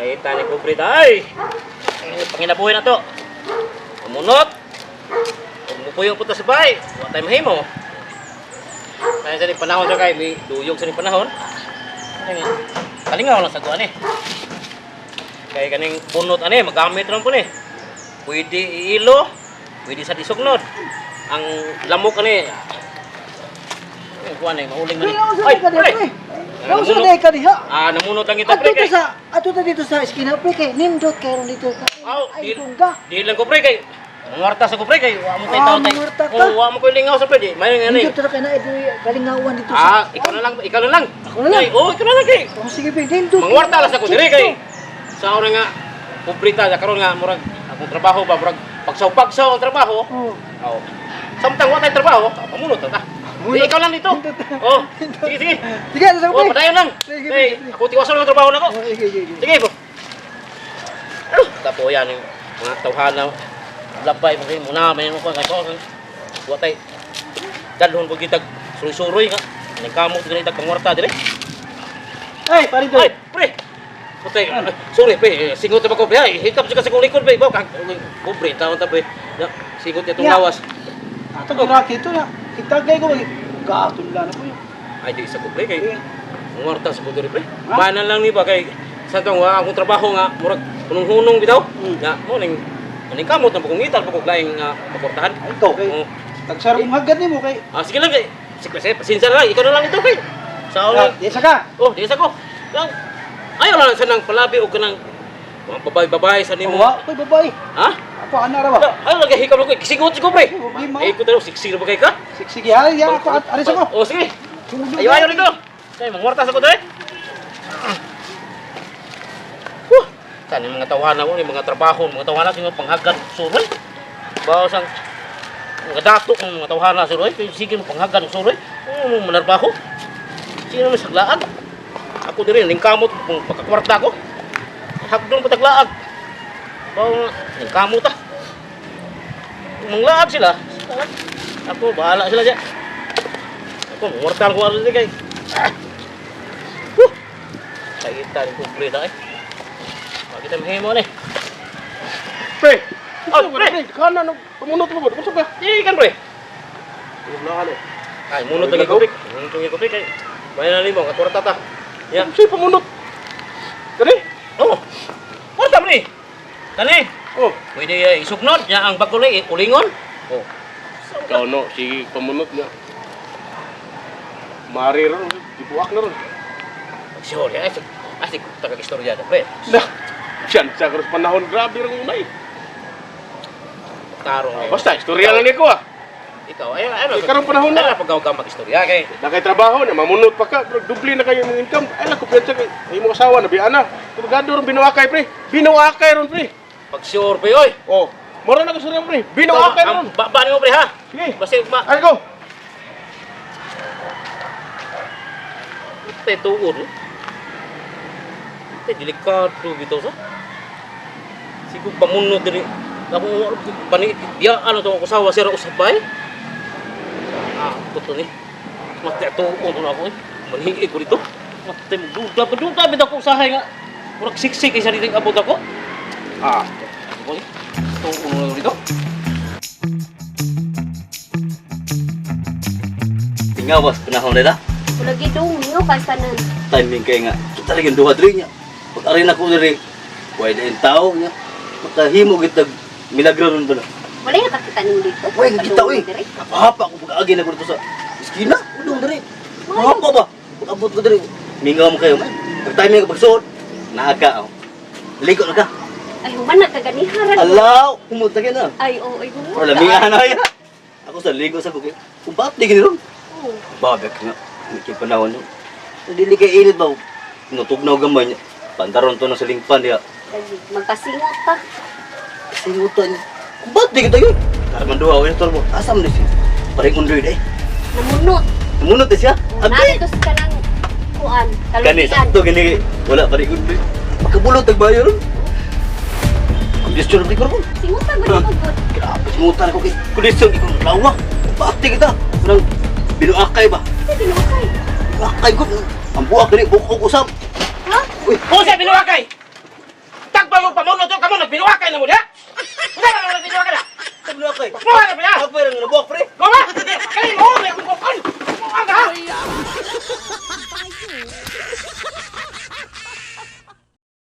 Nakita ni Kumprit ay! Panginabuhin na to. Umunot. Umupuyong punta sa bahay. Huwag tayo mahimo. Kaya sa panahon siya kay, may duyog sa panahon. Kalingaw lang sa kuwan eh. Kaya kaning bunot ane, magamit lang po ni. Pwede iilo, pwede sa disugnod. Ang lamok ane, yung kuwan eh, mauling na ni. Ay, pre! Nauso na ka diha. Namunot lang ito, pre. Ato ta dito sa eskina, pre, kay nindot kayo dito. Ay, tungga. Di lang ko, pre, kay mangwarta sa ko, pre, kay wa mo tayo tao tayo. Mangwarta ka? Oo, wa mo ko lingaw sa pre, di. May nga ni. Nindot ta kay na ito galingawan dito sa. Ikaw na lang, ikaw na lang. Ako na lang. Ay, ikaw na lang, kay. Sige, pre, nindot. Mangwarta lang sa ko, dire, kay. Sa una nga, kumplita, karon nga, murag, akong trabaho ba, murag, pagsaw-pagsaw ang trabaho. Oo. Samtang wa tayo trabaho, pamunot ta. Ikaw lang dito. Oh, sige, sige. Sige, sa ko. Padayon lang. Hey, ako tiwasan ng trabaho na ko. Sige, po. Tapo yan yung mga tawhana. Labay mo rin muna, may mga kaya ko tay. Dalhon po kita suroy-suroy nga. Nagkamot ganito pangwarta dire. Ay, pare to. Ay, pre. Putay, sorry pre, singot ba ko pre? Ay, hitap siya sa kong likod pre. Bawa kubre taon ta pre. Singot itong lawas. Ato giraki ito na. Itagay ko gaton lang ko yun. Ay, di sa ko pre kay ngwarta sa ko dire pre. Banan lang ni ba kay sa tong wa akong trabaho nga murag hunong-hunong bitaw. Ya, mo ning kamot na pagong ngital pagong laing paportahan. Ito kay tagsarong hagad nimo kay. Sige lang kay. Sige, pasensya lang. Ikaw na lang ito kay. Sa una. Di ka. Oh, di sa ko. Lang. Ayaw lang sa nang palabi o kanang mga babay-babay sa nimo. Koy babae. Ha? Ako ana ra ba? Ayaw lang hikaw ko. Sigot ko pre. Ay ko tayo siksig ba kay ka? Sige, ay ya ako ari sa ko. Oh, sige. Ayaw dito. Kay mangwarta sa ko dre. Kan yung mga tawanan mo, yung mga trabaho, mga tawanan yung panghagad suroy. Bawa sang mga dato ng mga tawanan suroy, sige mo panghagad suroy. Manarbaho. Sino may saglaan? Ako din rin, kamot kung pagkakwarta ko. Hagdon pataglaag. Bawa kamot ah. Manglaag sila. Ako bahala sila dyan. Ako mangwarta ko ano din kay. Kaitan yung kumplita eh. Kita mahimo ni. Pre. Oh, pre. Kana no pamunot mo ba? Unsa ba? Ikan pre. Wala ano. Ay, munot lagi ko pik. Munot lagi ko pik kay. Bayan na limo ka kwarta ta. Ya. Si pamunot. Kani? Oh. Kwarta mo ni. Kani. Oh. Pwede isugnod nya ang bagulay ulingon. Oh. Ikaw no, si pamunot niya. Mari ron, dibuak na ron. Sure ya. Asik taga-istorya ta pre. Nah, siyan sa karos panahon grabe ron unay. Tarong. Basta istorya lang ni ko ah. Ikaw ay Karong panahon na. Ay paggaw-gaw istorya kay. Nakay-trabaho na mamunot pa ka, pero dubli na kayo ng income. Ay la kumpiyansa kay imo asawa na biana. Tugado ron binuakay pre. Binuakay ron pre. Pag sure pre oy. Oh, mora na ko sa pre. Binuakay ron. Ba mo pre ha. Sige. Basta Ay go. tuon. Delikado gitu sa. Siguro pamunod diri. Ako pani dia ano to ako sawa sira usabay. Tuto ni. Mati tuon to ako eh. Manhingi ko dito. Mati duda bitaw ko usahay nga. Murag siksik isa dito abot ako. Ako ni. Tuon dito. Tinggal bos, panahon nila. Lagi dong, niyo kasanan. Timing kaya nga. Kita lagi duha diri niya. Pag arin ako diri, pwede yung tao niya. Makahimo kita milagro nun ba na. Wala yung kakita ninyo dito. Pwede kita eh. Napahapa ko pag-agi na ko dito sa iskina. Udong diri. Napahapa ba? Pag-abot ko diri. Mingaw mo kayo man. Pag timing ka pagsuot, naaga ako. Ligo na ka. Ay, human na kaganiharan. Alaw! Pumunta ka na. Ay, oo, ay, human. Wala mingahan na kaya. Ako sa ligo sa bukid. Kung bakit di gini ron? Oo. Babek nga. May panahon yun. Dili kay init ba? Nutugnaw gamay niya. Pantaron to na sa lingpan niya. Ay, magkasingot ta. Singutan niya. Kung ba't di kita yun? Karaman duha ko yung torbo. Asam na siya. Paring undoy na eh. Namunot. Namunot na siya. Agay! Narito sa kanang kuan. Gani, sakto gani. Wala paring undoy. Magkabulot nagbayo ron. Kondisyon na ko ron. Singutan ba yung pagod? Grabe, singutan ako kay kondisyon. Ikaw lawa. Ba't di kita? Parang binuakay ba? Kasi binukay. Binuakay ko. Ang buwak gani. Bukok usap. Ha? Uy! Usa binuwakay. binuwakay na mo niya? Wala na binuwakay na. Sa blue kay. Buhay na ba yan? Ako pero nga nabuak pre.